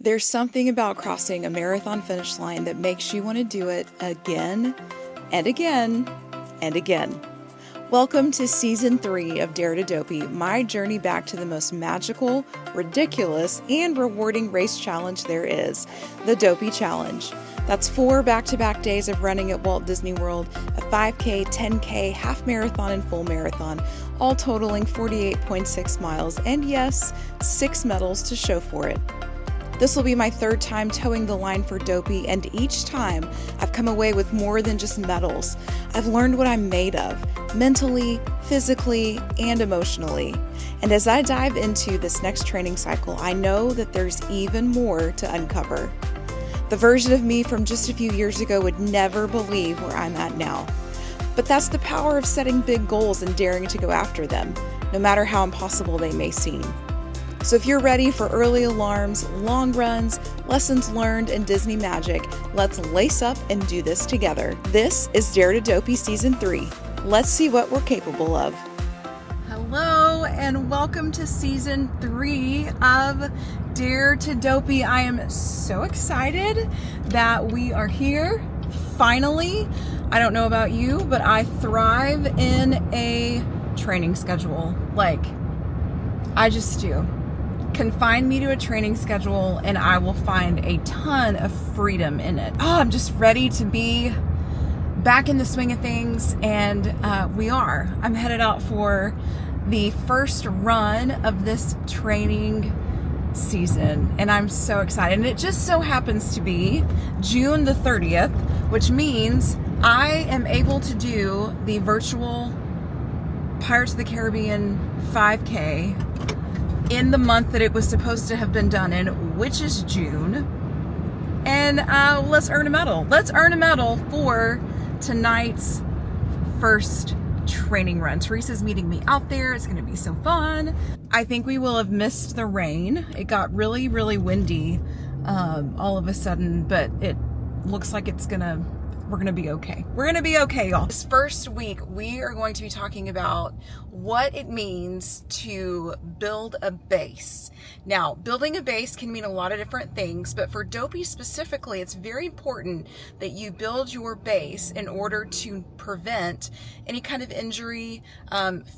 There's something about crossing a marathon finish line that makes you want to do it again and again and again. Welcome to Season 3 of Dare to Dopey, my journey back to the most magical, ridiculous, and rewarding race challenge there is, the Dopey Challenge. That's 4 back-to-back days of running at Walt Disney World, a 5K, 10K, half marathon, and full marathon, all totaling 48.6 miles, and yes, 6 medals to show for it. This will be my 3rd time towing the line for Dopey, and each time I've come away with more than just medals. I've learned what I'm made of, mentally, physically, and emotionally. And as I dive into this next training cycle, I know that there's even more to uncover. The version of me from just a few years ago would never believe where I'm at now. But that's the power of setting big goals and daring to go after them, no matter how impossible they may seem. So if you're ready for early alarms, long runs, lessons learned, and Disney magic, let's lace up and do this together. This is Dare to Dopey Season 3. Let's see what we're capable of. Hello and welcome to Season 3 of Dare to Dopey. I am so excited that we are here, finally. I don't know about you, but I thrive in a training schedule. I just do. Confine me to a training schedule and I will find a ton of freedom in it. I'm just ready to be back in the swing of things, and I'm headed out for the first run of this training season, and I'm so excited. And it just so happens to be June the 30th, which means I am able to do the virtual Pirates of the Caribbean 5K in the month that it was supposed to have been done in, which is June. And let's earn a medal. Let's earn a medal for tonight's first training run. Teresa's meeting me out there. It's gonna be so fun. I think we will have missed the rain. It got really, really windy all of a sudden, but it looks like we're gonna be okay. We're gonna be okay, y'all. This first week, we are going to be talking about what it means to build a base. Now, building a base can mean a lot of different things, but for Dopey specifically, it's very important that you build your base in order to prevent any kind of injury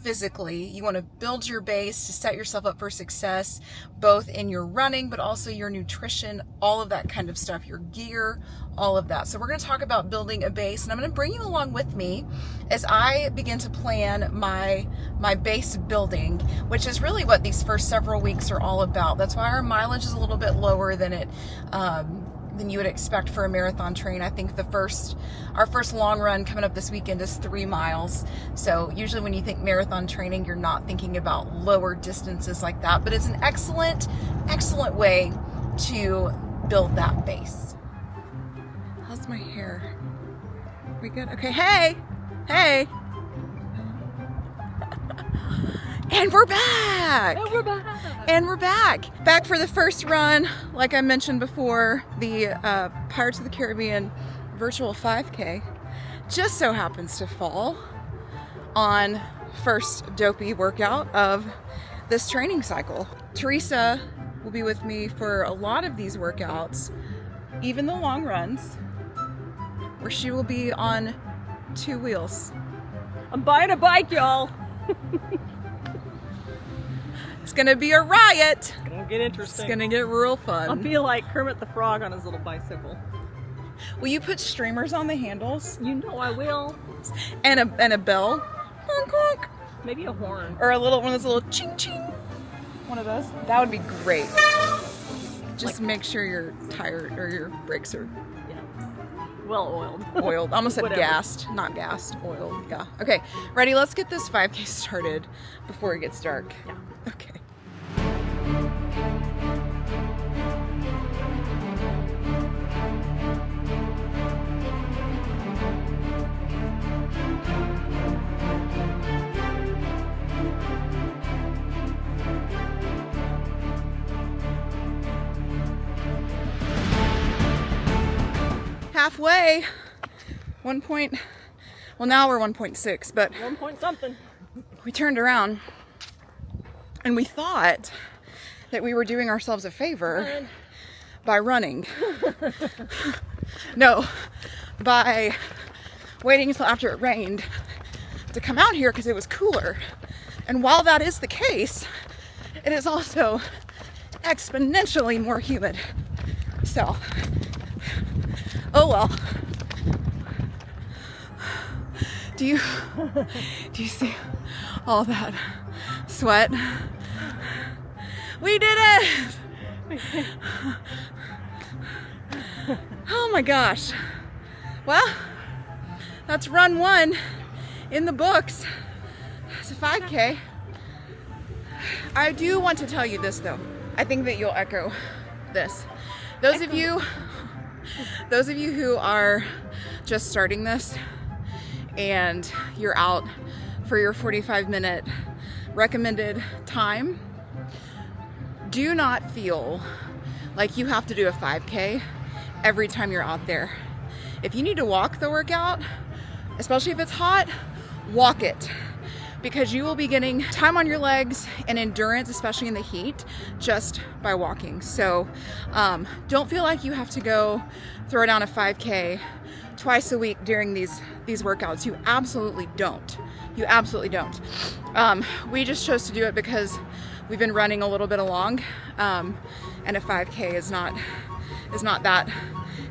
physically. You want to build your base to set yourself up for success, both in your running, but also your nutrition, all of that kind of stuff, your gear, all of that. So we're going to talk about building a base, and I'm going to bring you along with me as I begin to plan my base building, which is really what these first several weeks are all about. That's why our mileage is a little bit lower than you would expect for a marathon train. I think our first long run coming up this weekend is 3 miles. So usually when you think marathon training, you're not thinking about lower distances like that, but it's an excellent way to build that base. How's my hair? We good? Okay, hey! And we're back! Back for the first run, like I mentioned before, the Pirates of the Caribbean virtual 5K just so happens to fall on first Dopey workout of this training cycle. Teresa will be with me for a lot of these workouts, even the long runs, where she will be on 2 wheels. I'm buying a bike, y'all. It's gonna be a riot. It's gonna get interesting. It's gonna get real fun. I'll be like Kermit the Frog on his little bicycle. Will you put streamers on the handles? You know I will. And a bell? Honk, honk. Maybe a horn. Or one of those little ching ching. One of those? That would be great. Just make sure your tire or your brakes are well oiled. Oiled. I almost said gassed. Not gassed. Oiled. Yeah. Okay. Ready? Let's get this 5K started before it gets dark. Yeah. Okay. Halfway. Now we're 1.6, but 1 point something. We turned around and we thought that we were doing ourselves a favor by running. No, by waiting until after it rained to come out here because it was cooler. And while that is the case, it is also exponentially more humid. So, oh well. Do you see all that sweat? We did it! Oh my gosh. Well, that's run 1 in the books. It's a 5K. I do want to tell you this though. I think that you'll echo this. Those of you who are just starting this and you're out for your 45-minute recommended time, do not feel like you have to do a 5K every time you're out there. If you need to walk the workout, especially if it's hot, walk it, because you will be getting time on your legs and endurance, especially in the heat, just by walking. So don't feel like you have to go throw down a 5K twice a week during these workouts. You absolutely don't. You absolutely don't. We just chose to do it because we've been running a little bit along, and a 5K is not that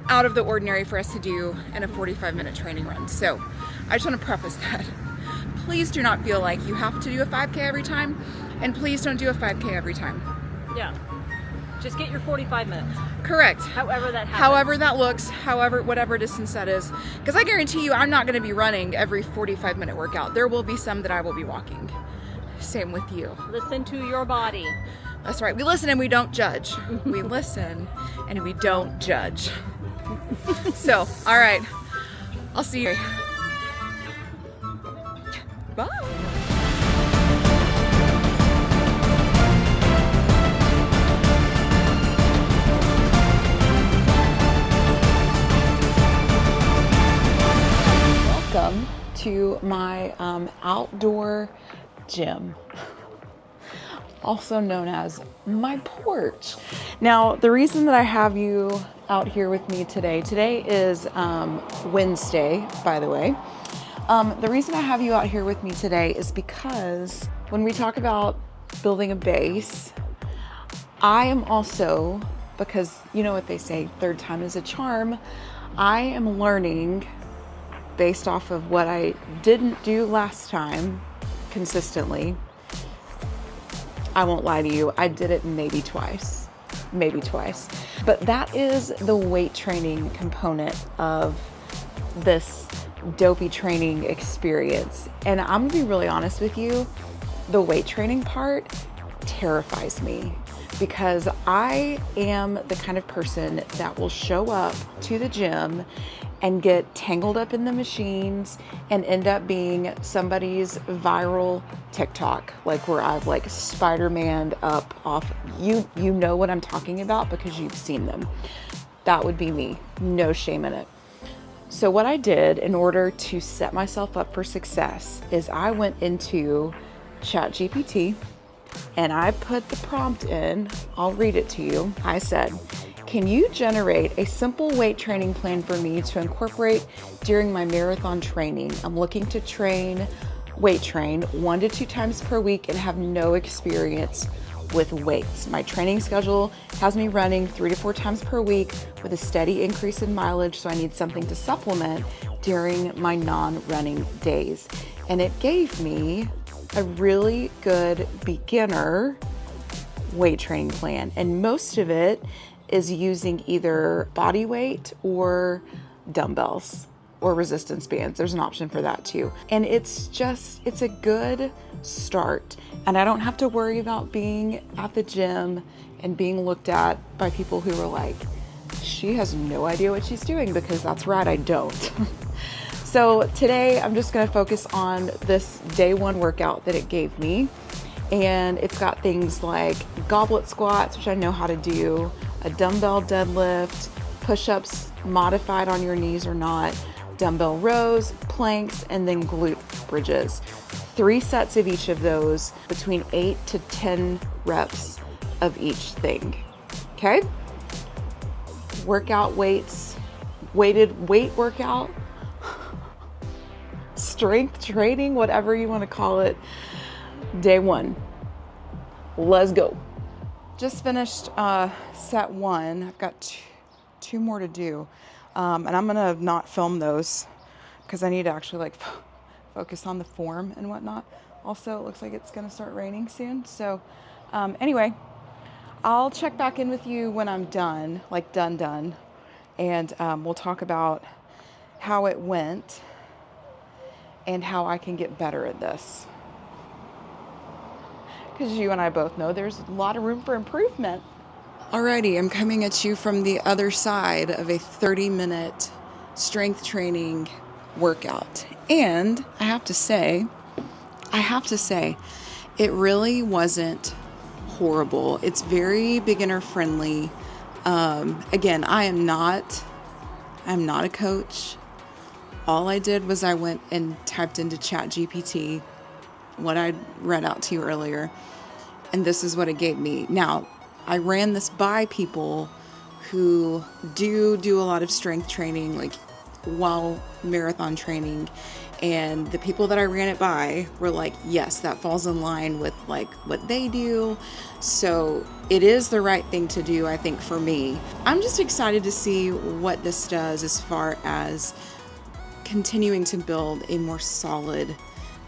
out of the ordinary for us to do in a 45-minute training run. So I just want to preface that. Please do not feel like you have to do a 5K every time, and please don't do a 5K every time. Yeah. Just get your 45 minutes. Correct. However that happens. However that looks, whatever distance that is. Because I guarantee you I'm not going to be running every 45-minute workout. There will be some that I will be walking. Same with you. Listen to your body. That's right. We listen and we don't judge. We listen and we don't judge. So, all right. I'll see you. Bye. Welcome to my outdoor gym, also known as my porch. Now, the reason that I have you out here with me today is Wednesday, by the way. The reason I have you out here with me today is because when we talk about building a base, I am also, because you know what they say, third time is a charm, I am learning based off of what I didn't do last time consistently. I won't lie to you, I did it maybe twice. But that is the weight training component of this Dopey training experience. And I'm gonna be really honest with you, the weight training part terrifies me, because I am the kind of person that will show up to the gym and get tangled up in the machines and end up being somebody's viral TikTok, like where I've like Spider-Man up off. You know what I'm talking about because you've seen them. That would be me, no shame in it. So what I did in order to set myself up for success is I went into ChatGPT and I put the prompt in. I'll read it to you. I said, can you generate a simple weight training plan for me to incorporate during my marathon training? I'm looking to weight train 1 to 2 times per week and have no experience with weights. My training schedule has me running 3 to 4 times per week with a steady increase in mileage, so I need something to supplement during my non-running days. And it gave me a really good beginner weight training plan, and most of it is using either body weight or dumbbells or resistance bands. There's an option for that too. And it's a good start. And I don't have to worry about being at the gym and being looked at by people who are like, she has no idea what she's doing, because that's right, I don't. So today I'm just gonna focus on this day 1 workout that it gave me. And it's got things like goblet squats, which I know how to do, a dumbbell deadlift, push-ups modified on your knees or not, dumbbell rows, planks, and then glute bridges. 3 sets of each of those, between 8 to 10 reps of each thing. Okay? workout weights, weighted weight workout, strength training, whatever you want to call it. Day 1. Let's go. Just finished set 1. I've got two more to do. And I'm going to not film those because I need to actually like focus on the form and whatnot. Also, it looks like it's going to start raining soon. So anyway, I'll check back in with you when I'm done, like done. And we'll talk about how it went and how I can get better at this. Because you and I both know there's a lot of room for improvement. Alrighty, I'm coming at you from the other side of a 30-minute strength training workout. And I have to say, it really wasn't horrible. It's very beginner friendly. Again, I'm not a coach. All I did was I went and typed into ChatGPT what I read out to you earlier, and this is what it gave me. Now, I ran this by people who do a lot of strength training, like while marathon training, and the people that I ran it by were like, yes, that falls in line with like what they do. So it is the right thing to do, I think, for me. I'm just excited to see what this does as far as continuing to build a more solid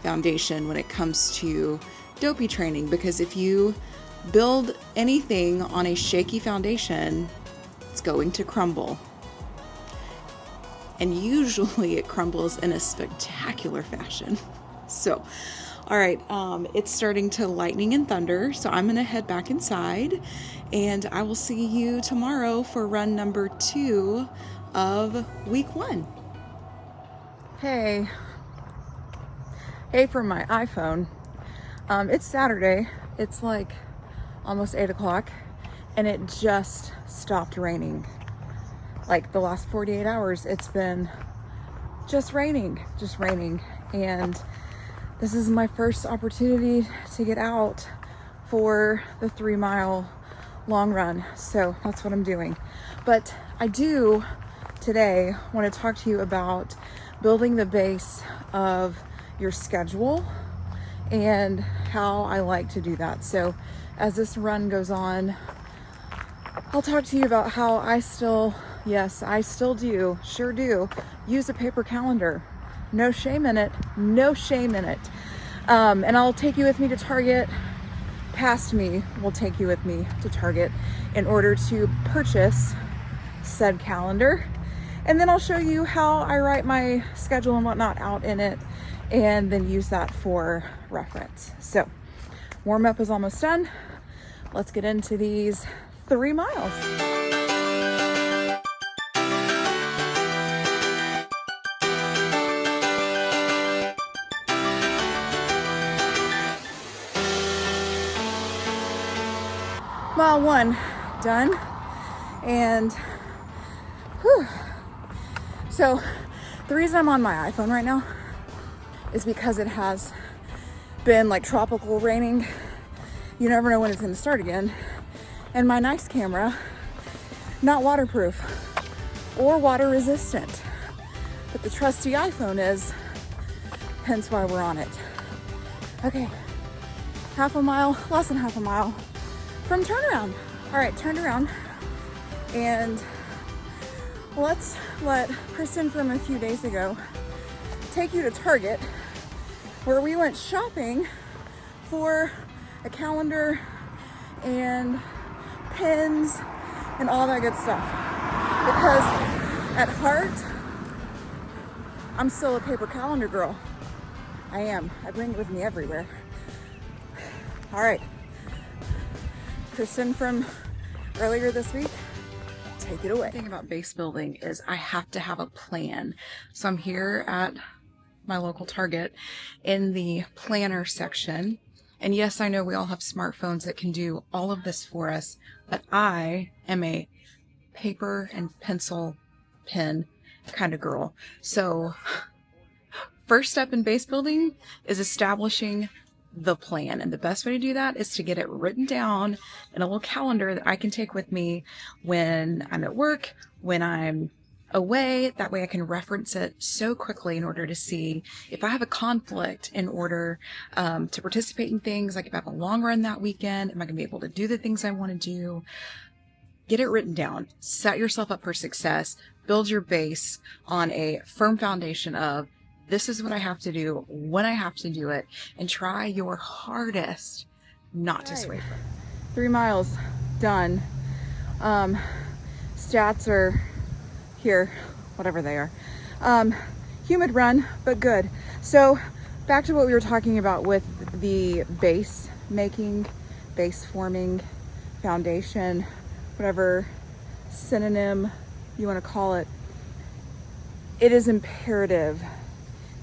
foundation when it comes to Dopey training, because if you build anything on a shaky foundation, it's going to crumble. And usually it crumbles in a spectacular fashion. So, all right, it's starting to lightning and thunder, so I'm gonna head back inside, and I will see you tomorrow for run number 2 of week 1. Hey from my iPhone. It's Saturday. It's like almost 8 o'clock, and it just stopped raining. Like the last 48 hours, it's been just raining. And this is my first opportunity to get out for the 3-mile long run. So that's what I'm doing. But I do today want to talk to you about building the base of your schedule and how I like to do that. So as this run goes on, I'll talk to you about how I still do use a paper calendar. No shame in it. And I'll take you with me to Target. Past me will take you with me to Target in order to purchase said calendar. And then I'll show you how I write my schedule and whatnot out in it, and then use that for reference. So warm up is almost done. Let's get into these 3 miles. Mile 1 done, and whew. So the reason I'm on my iPhone right now is because it has been like tropical raining. You never know when it's going to start again. And my nice camera, not waterproof or water resistant, but the trusty iPhone is, hence why we're on it. Okay, half a mile, less than half a mile from turnaround. All right, turned around, and let's let Kristen from a few days ago take you to Target, where we went shopping for a calendar and pens and all that good stuff. Because at heart, I'm still a paper calendar girl. I am. I bring it with me everywhere. All right. Kristen from earlier this week, take it away. The thing about base building is I have to have a plan. So I'm here at my local Target in the planner section. And yes, I know we all have smartphones that can do all of this for us, but I am a paper and pencil pen kind of girl. So first step in base building is establishing the plan. And the best way to do that is to get it written down in a little calendar that I can take with me when I'm at work, when I'm away. That way I can reference it so quickly in order to see if I have a conflict, in order to participate in things. Like if I have a long run that weekend, am I going to be able to do the things I want to do? Get it written down. Set yourself up for success. Build your base on a firm foundation of, this is what I have to do when I have to do it, and try your hardest not to sway from it. 3 miles done. Stats are here, whatever they are. Humid run, but good. So back to what we were talking about with the base making, base forming, foundation, whatever synonym you want to call it. It is imperative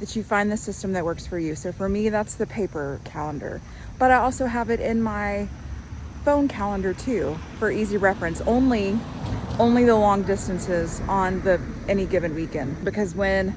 that you find the system that works for you. So for me, that's the paper calendar, but I also have it in my phone calendar too, for easy reference. Only the long distances on any given weekend, because when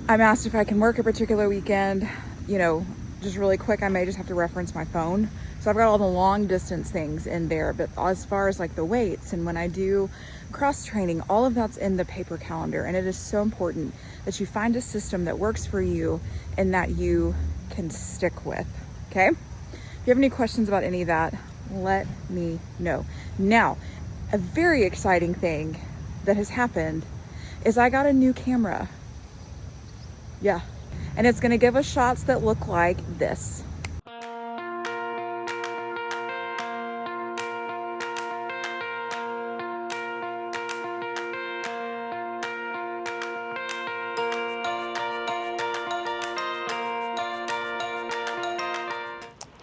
I'm asked if I can work a particular weekend, just really quick, I may just have to reference my phone. So I've got all the long distance things in there, but as far as like the weights and when I do cross training, all of that's in the paper calendar. And it is so important that you find a system that works for you and that you can stick with. Okay? If you have any questions about any of that, let me know. Now, a very exciting thing that has happened is I got a new camera. Yeah. And it's going to give us shots that look like this.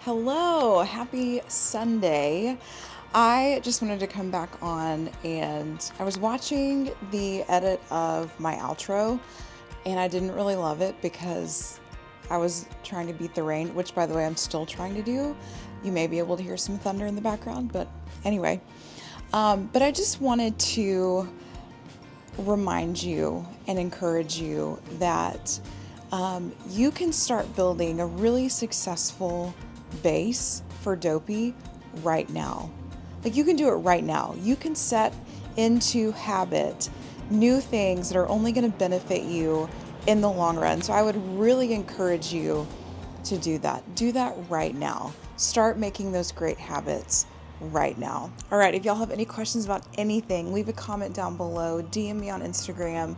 Hello, happy Sunday. I just wanted to come back on, and I was watching the edit of my outro, and I didn't really love it because I was trying to beat the rain, which, by the way, I'm still trying to do. You may be able to hear some thunder in the background, but anyway. But I just wanted to remind you and encourage you that you can start building a really successful base for Dopey right now. Like, you can do it right now. You can set into habit new things that are only going to benefit you in the long run. So I would really encourage you to do that. Do that right now. Start making those great habits right now. All right, if y'all have any questions about anything, leave a comment down below, DM me on Instagram,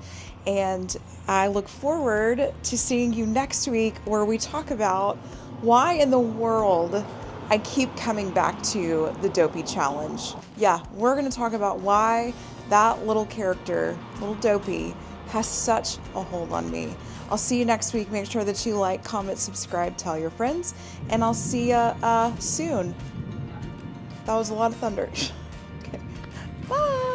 and I look forward to seeing you next week, where we talk about why in the world I keep coming back to the Dopey challenge. Yeah, we're going to talk about why that little character, little Dopey, has such a hold on me. I'll see you next week. Make sure that you like, comment, subscribe, tell your friends, and I'll see you soon. That was a lot of thunder. Okay. Bye.